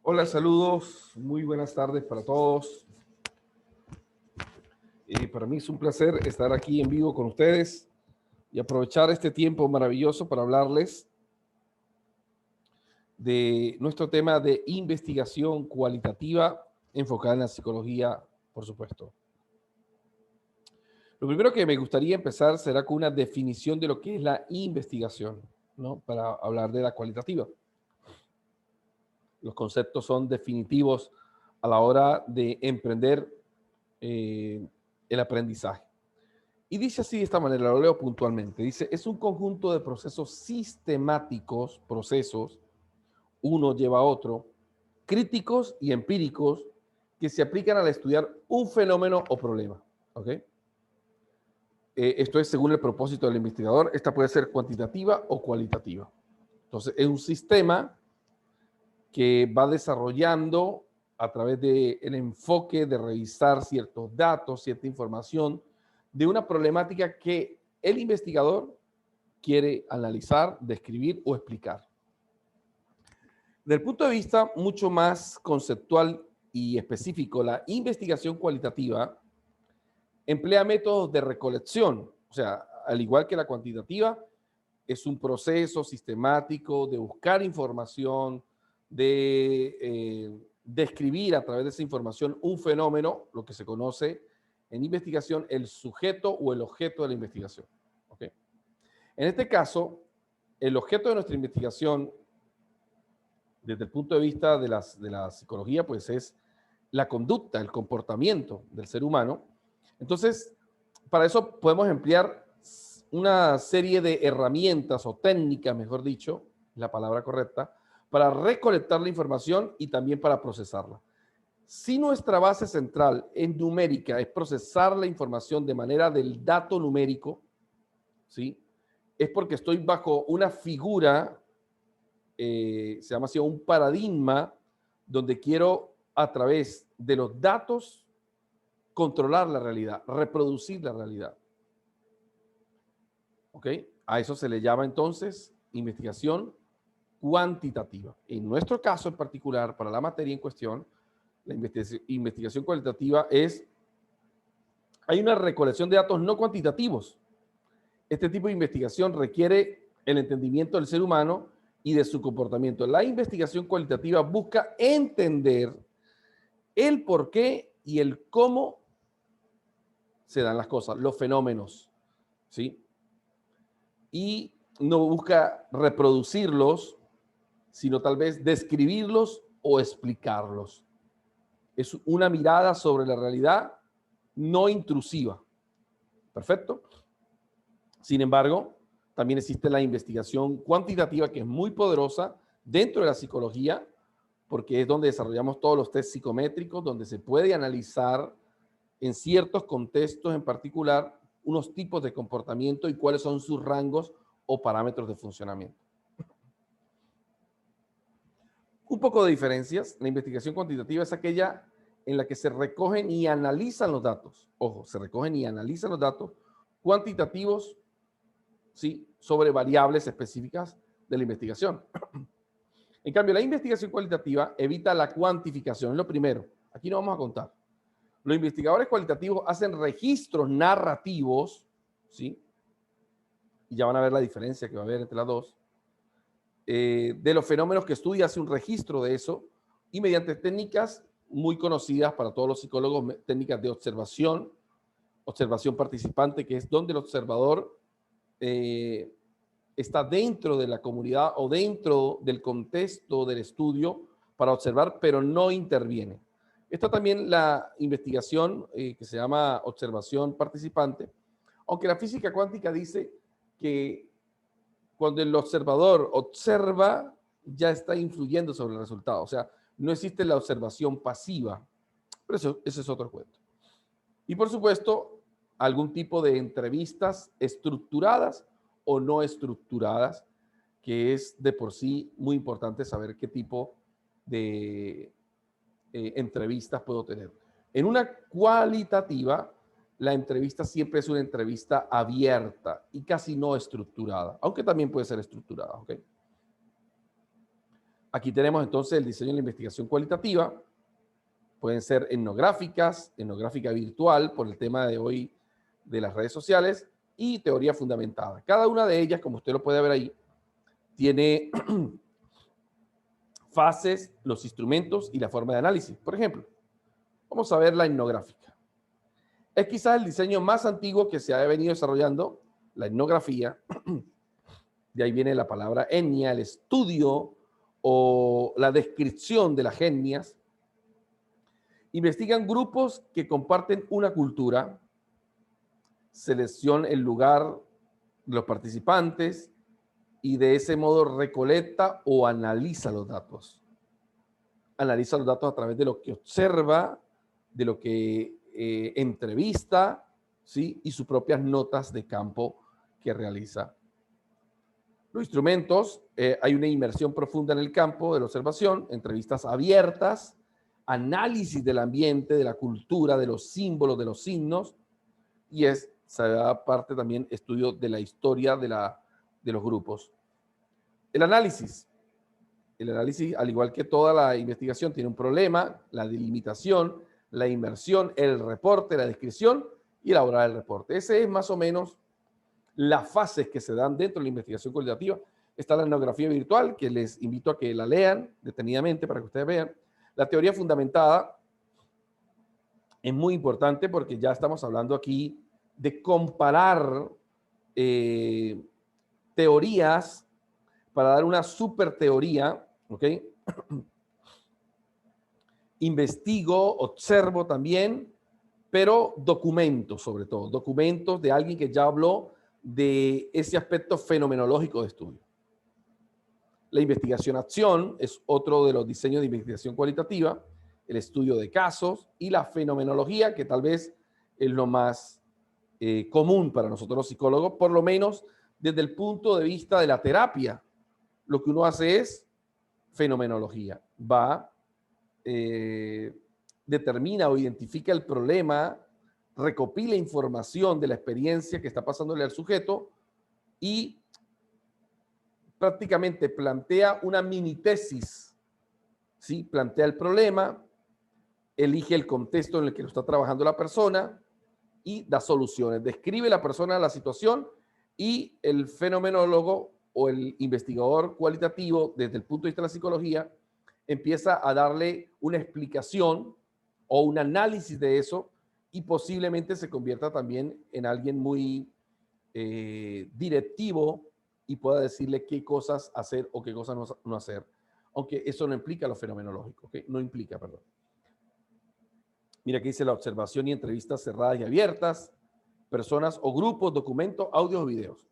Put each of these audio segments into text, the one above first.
Hola, saludos, muy buenas tardes para todos. Para mí es un placer estar aquí en vivo con ustedes y aprovechar este tiempo maravilloso para hablarles de nuestro tema de investigación cualitativa enfocada en la psicología, por supuesto. Lo primero que me gustaría empezar será con una definición de lo que es la investigación, ¿no? Para hablar de la cualitativa. Los conceptos son definitivos a la hora de emprender el aprendizaje. Y dice así de esta manera, lo leo puntualmente. Dice, es un conjunto de procesos sistemáticos, procesos, uno lleva a otro, críticos y empíricos, que se aplican al estudiar un fenómeno o problema. ¿Ok? Esto es según el propósito del investigador. Esta puede ser cuantitativa o cualitativa. Entonces, es un sistema que va desarrollando a través del enfoque de revisar ciertos datos, cierta información, de una problemática que el investigador quiere analizar, describir o explicar. Desde el punto de vista mucho más conceptual y específico, la investigación cualitativa emplea métodos de recolección, o sea, al igual que la cuantitativa, es un proceso sistemático de buscar información, de describir a través de esa información un fenómeno, lo que se conoce en investigación el sujeto o el objeto de la investigación. ¿Okay? En este caso, el objeto de nuestra investigación, desde el punto de vista de la psicología, pues es la conducta, el comportamiento del ser humano. Entonces, para eso podemos emplear una serie de herramientas o técnicas, mejor dicho, la palabra correcta, para recolectar la información y también para procesarla. Si nuestra base central en numérica es procesar la información de manera del dato numérico, ¿sí? Es porque estoy bajo una figura, se llama así un paradigma, donde quiero a través de los datos controlar la realidad, reproducir la realidad. ¿Ok? A eso se le llama entonces investigación cuantitativa. En nuestro caso en particular, para la materia en cuestión, la investigación cualitativa hay una recolección de datos no cuantitativos. Este tipo de investigación requiere el entendimiento del ser humano y de su comportamiento. La investigación cualitativa busca entender el por qué y el cómo se dan las cosas, los fenómenos, ¿sí? Y no busca reproducirlos, sino tal vez describirlos o explicarlos. Es una mirada sobre la realidad no intrusiva. ¿Perfecto? Sin embargo, también existe la investigación cuantitativa, que es muy poderosa dentro de la psicología, porque es donde desarrollamos todos los test psicométricos, donde se puede analizar en ciertos contextos en particular unos tipos de comportamiento y cuáles son sus rangos o parámetros de funcionamiento. Un poco de diferencias. La investigación cuantitativa es aquella en la que se recogen y analizan los datos. Ojo, se recogen y analizan los datos cuantitativos, ¿sí? Sobre variables específicas de la investigación. En cambio, la investigación cualitativa evita la cuantificación. Es lo primero. Aquí no vamos a contar. Los investigadores cualitativos hacen registros narrativos, ¿sí? Y ya van a ver la diferencia que va a haber entre las dos. De los fenómenos que estudia, hace un registro de eso y mediante técnicas muy conocidas para todos los psicólogos, técnicas de observación, observación participante, que es donde el observador está dentro de la comunidad o dentro del contexto del estudio para observar, pero no interviene. Está también la investigación que se llama observación participante, aunque la física cuántica dice que cuando el observador observa, ya está influyendo sobre el resultado. O sea, no existe la observación pasiva. Pero ese es otro cuento. Y por supuesto, algún tipo de entrevistas estructuradas o no estructuradas, que es de por sí muy importante saber qué tipo de entrevistas puedo tener. En una cualitativa, la entrevista siempre es una entrevista abierta y casi no estructurada, aunque también puede ser estructurada. ¿Okay? Aquí tenemos entonces el diseño de la investigación cualitativa. Pueden ser etnográficas, etnográfica virtual, por el tema de hoy de las redes sociales, y teoría fundamentada. Cada una de ellas, como usted lo puede ver ahí, tiene fases, los instrumentos y la forma de análisis. Por ejemplo, vamos a ver la etnográfica. Es quizás el diseño más antiguo que se ha venido desarrollando, la etnografía. De ahí viene la palabra etnia, el estudio o la descripción de las etnias. Investigan grupos que comparten una cultura, selecciona el lugar de los participantes y de ese modo recolecta o analiza los datos. Analiza los datos a través de lo que observa, de lo que entrevista, ¿sí? Y sus propias notas de campo que realiza. Los instrumentos, hay una inmersión profunda en el campo de la observación, entrevistas abiertas, análisis del ambiente, de la cultura, de los símbolos, de los signos, y se da parte también estudio de la historia de los grupos. El análisis, al igual que toda la investigación, tiene un problema, la delimitación, la inmersión, el reporte, la descripción y elaborar el reporte. Ese es más o menos las fases que se dan dentro de la investigación cualitativa. Está la etnografía virtual, que les invito a que la lean detenidamente para que ustedes vean. La teoría fundamentada es muy importante porque ya estamos hablando aquí de comparar teorías para dar una super teoría, ¿ok? Investigo, observo también, pero documentos sobre todo, documentos de alguien que ya habló de ese aspecto fenomenológico de estudio. La investigación-acción es otro de los diseños de investigación cualitativa, el estudio de casos y la fenomenología, que tal vez es lo más común para nosotros los psicólogos, por lo menos desde el punto de vista de la terapia. Lo que uno hace es fenomenología. Determina o identifica el problema, recopila información de la experiencia que está pasándole al sujeto y prácticamente plantea una mini tesis, ¿sí? Plantea el problema, elige el contexto en el que lo está trabajando la persona y da soluciones. Describe la persona la situación y el fenomenólogo o el investigador cualitativo, desde el punto de vista de la psicología, empieza a darle una explicación o un análisis de eso y posiblemente se convierta también en alguien muy directivo y pueda decirle qué cosas hacer o qué cosas no hacer. Aunque eso no implica lo fenomenológico, ¿okay? No implica, perdón. Mira que dice la observación y entrevistas cerradas y abiertas, personas o grupos, documentos, audios o videos.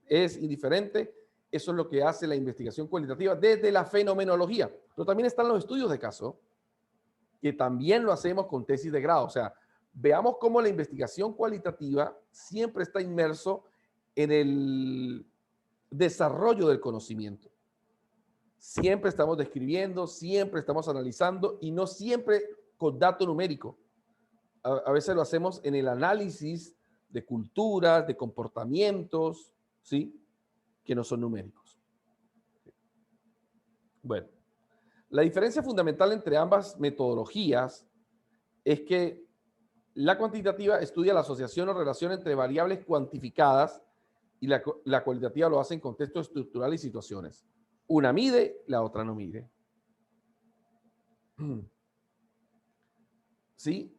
Es indiferente, eso es lo que hace la investigación cualitativa desde la fenomenología. Pero también están los estudios de caso, que también lo hacemos con tesis de grado. O sea, veamos cómo la investigación cualitativa siempre está inmerso en el desarrollo del conocimiento. Siempre estamos describiendo, siempre estamos analizando y no siempre con dato numérico. A veces lo hacemos en el análisis de culturas, de comportamientos, ¿sí? Que no son numéricos. Bueno, la diferencia fundamental entre ambas metodologías es que la cuantitativa estudia la asociación o relación entre variables cuantificadas y la cualitativa lo hace en contexto estructural y situaciones. Una mide, la otra no mide. ¿Sí?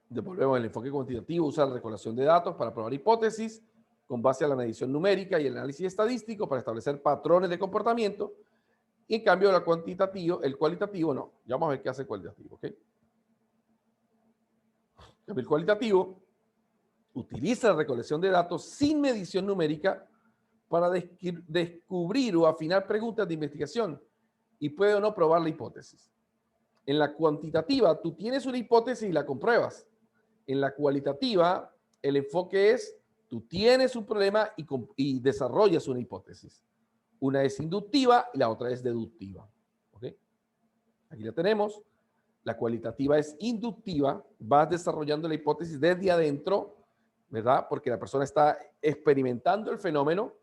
Devolvemos el enfoque cuantitativo, usa la recolección de datos para probar hipótesis con base a la medición numérica y el análisis estadístico para establecer patrones de comportamiento. Y en cambio, el cualitativo no. Ya vamos a ver qué hace el cualitativo, ¿ok? El cualitativo utiliza la recolección de datos sin medición numérica para descubrir o afinar preguntas de investigación y puede o no probar la hipótesis. En la cuantitativa, tú tienes una hipótesis y la compruebas. En la cualitativa, el enfoque es, tú tienes un problema y desarrollas una hipótesis. Una es inductiva y la otra es deductiva. ¿Okay? Aquí la tenemos. La cualitativa es inductiva. Vas desarrollando la hipótesis desde adentro, ¿verdad? Porque la persona está experimentando el fenómeno.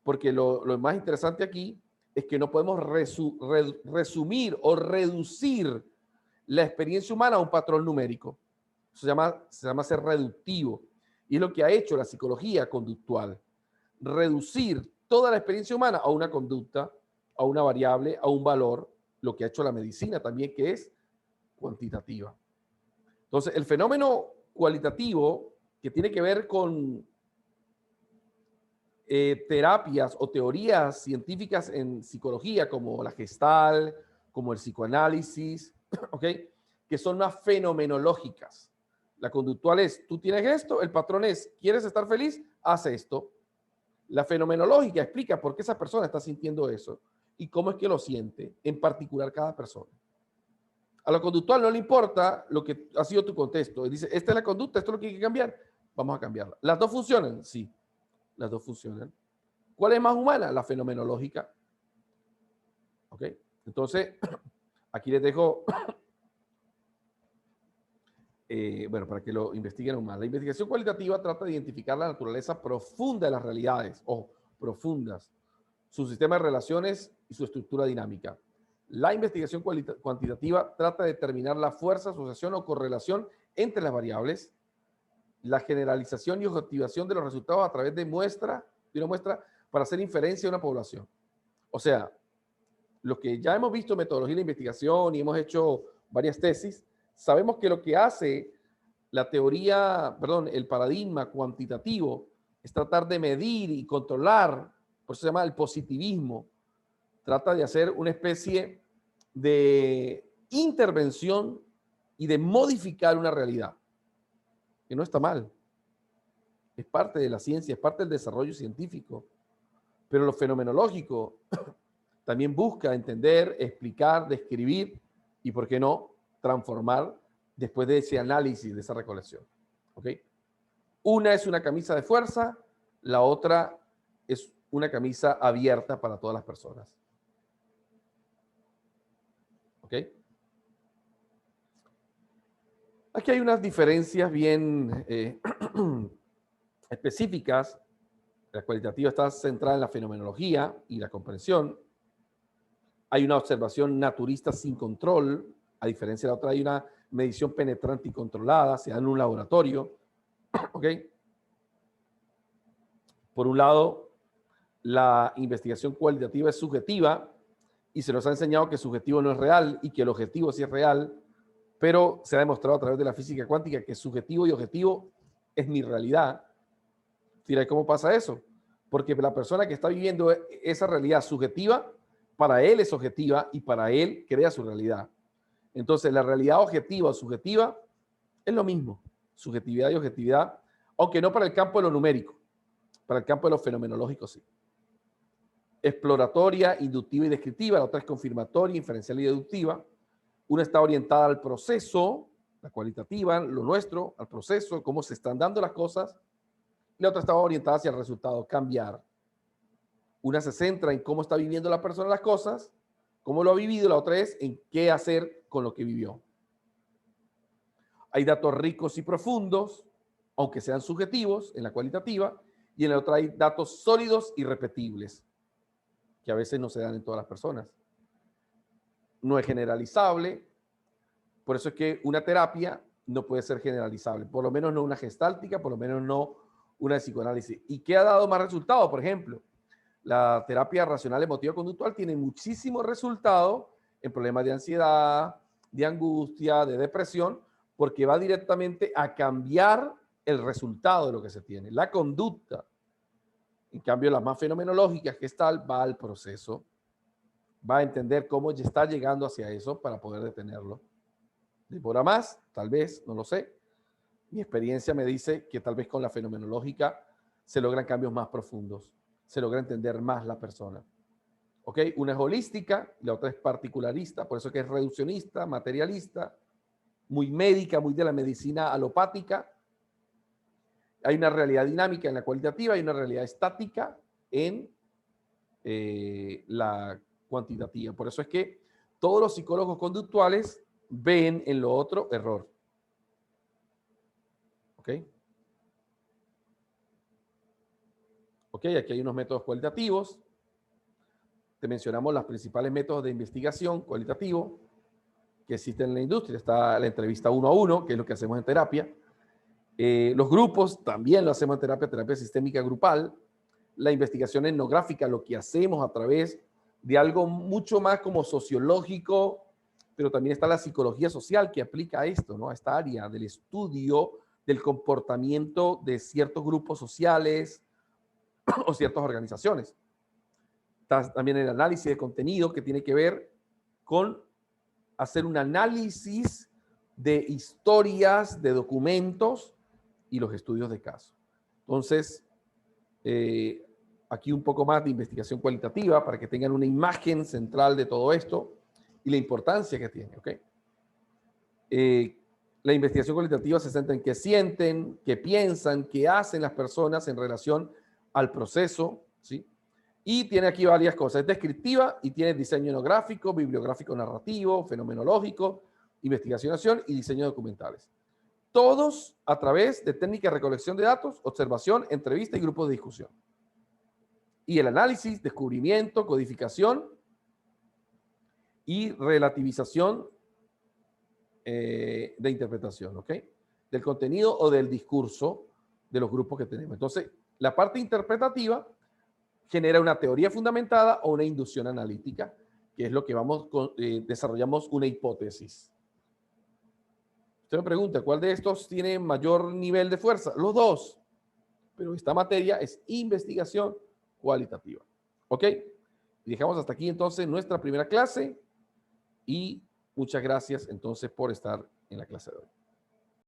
Porque lo más interesante aquí es que no podemos resumir o reducir la experiencia humana a un patrón numérico. Eso se llama ser reductivo. Y es lo que ha hecho la psicología conductual. Reducir toda la experiencia humana a una conducta, a una variable, a un valor, lo que ha hecho la medicina también, que es cuantitativa. Entonces, el fenómeno cualitativo, que tiene que ver con terapias o teorías científicas en psicología, como la Gestalt, como el psicoanálisis, ¿ok? Que son más fenomenológicas. La conductual es, tú tienes esto, el patrón es, ¿quieres estar feliz? Haz esto. La fenomenológica explica por qué esa persona está sintiendo eso y cómo es que lo siente, en particular cada persona. A lo conductual no le importa lo que ha sido tu contexto. Dice, esta es la conducta, esto es lo que hay que cambiar, vamos a cambiarla. ¿Las dos funcionan? Sí, las dos funcionan. ¿Cuál es más humana? La fenomenológica. ¿Ok? Entonces, aquí les dejo, bueno, para que lo investiguen aún más. La investigación cualitativa trata de identificar la naturaleza profunda de las realidades, o profundas, su sistema de relaciones y su estructura dinámica. La investigación cuantitativa trata de determinar la fuerza, asociación o correlación entre las variables, la generalización y objetivación de los resultados a través de una muestra para hacer inferencia de una población. O sea, lo que ya hemos visto en metodología de investigación y hemos hecho varias tesis, sabemos que lo que hace la teoría, perdón, el paradigma cuantitativo es tratar de medir y controlar, por eso se llama el positivismo, trata de hacer una especie de intervención y de modificar una realidad, que no está mal, es parte de la ciencia, es parte del desarrollo científico, pero lo fenomenológico también busca entender, explicar, describir y, ¿por qué no?, transformar después de ese análisis, de esa recolección. ¿Ok? Una es una camisa de fuerza, la otra es una camisa abierta para todas las personas. ¿Ok? Aquí hay unas diferencias bien específicas. La cualitativa está centrada en la fenomenología y la comprensión. Hay una observación naturista sin control, a diferencia de la otra, hay una medición penetrante y controlada, se da en un laboratorio. ¿Ok? Por un lado, la investigación cualitativa es subjetiva y se nos ha enseñado que subjetivo no es real y que el objetivo sí es real, pero se ha demostrado a través de la física cuántica que subjetivo y objetivo es mi realidad. Mira, ¿cómo pasa eso? Porque la persona que está viviendo esa realidad subjetiva, para él es objetiva y para él crea su realidad. Entonces, la realidad objetiva o subjetiva es lo mismo, subjetividad y objetividad, aunque no para el campo de lo numérico, para el campo de lo fenomenológico sí. Exploratoria, inductiva y descriptiva, la otra es confirmatoria, inferencial y deductiva. Una está orientada al proceso, la cualitativa, lo nuestro, al proceso, cómo se están dando las cosas. Y la otra está orientada hacia el resultado, cambiar. Una se centra en cómo está viviendo la persona las cosas, cómo lo ha vivido, la otra es en qué hacer con lo que vivió. Hay datos ricos y profundos, aunque sean subjetivos en la cualitativa, y en la otra hay datos sólidos y repetibles, que a veces no se dan en todas las personas. No es generalizable, por eso es que una terapia no puede ser generalizable, por lo menos no una gestáltica, por lo menos no una de psicoanálisis. ¿Y qué ha dado más resultados? Por ejemplo, la terapia racional emotiva conductual tiene muchísimos resultados en problemas de ansiedad, de angustia, de depresión, porque va directamente a cambiar el resultado de lo que se tiene, la conducta. En cambio, las más fenomenológicas, que tal, va al proceso, va a entender cómo ya está llegando hacia eso para poder detenerlo. ¿Demora más? Tal vez, no lo sé. Mi experiencia me dice que tal vez con la fenomenológica se logran cambios más profundos, se logra entender más la persona. ¿Ok? Una es holística, la otra es particularista, por eso que es reduccionista, materialista, muy médica, muy de la medicina alopática. Hay una realidad dinámica en la cualitativa y una realidad estática en la cuantitativa. Por eso es que todos los psicólogos conductuales ven en lo otro error. ¿Ok? Ok, aquí hay unos métodos cualitativos. te mencionamos los principales métodos de investigación cualitativo que existen en la industria. Está la entrevista 1 a 1, que es lo que hacemos en terapia. Los grupos también lo hacemos en terapia sistémica grupal. La investigación etnográfica, lo que hacemos a través de algo mucho más como sociológico, pero también está la psicología social que aplica a esto, ¿no? A esta área del estudio del comportamiento de ciertos grupos sociales o ciertas organizaciones. Está también el análisis de contenido, que tiene que ver con hacer un análisis de historias, de documentos y los estudios de caso. Entonces, aquí un poco más de investigación cualitativa para que tengan una imagen central de todo esto y la importancia que tiene, ¿ok? La investigación cualitativa se centra en qué sienten, qué piensan, qué hacen las personas en relación al proceso, ¿sí? Y tiene aquí varias cosas. Es descriptiva y tiene diseño etnográfico, bibliográfico narrativo, fenomenológico, investigación y diseño documentales. Todos a través de técnicas de recolección de datos, observación, entrevista y grupos de discusión. Y el análisis, descubrimiento, codificación y relativización de interpretación, ¿ok? Del contenido o del discurso de los grupos que tenemos. Entonces, la parte interpretativa genera una teoría fundamentada o una inducción analítica, que es lo que desarrollamos una hipótesis. Usted me pregunta, ¿cuál de estos tiene mayor nivel de fuerza? Los dos. Pero esta materia es investigación cualitativa. ¿Ok? Y dejamos hasta aquí entonces nuestra primera clase y muchas gracias entonces por estar en la clase de hoy.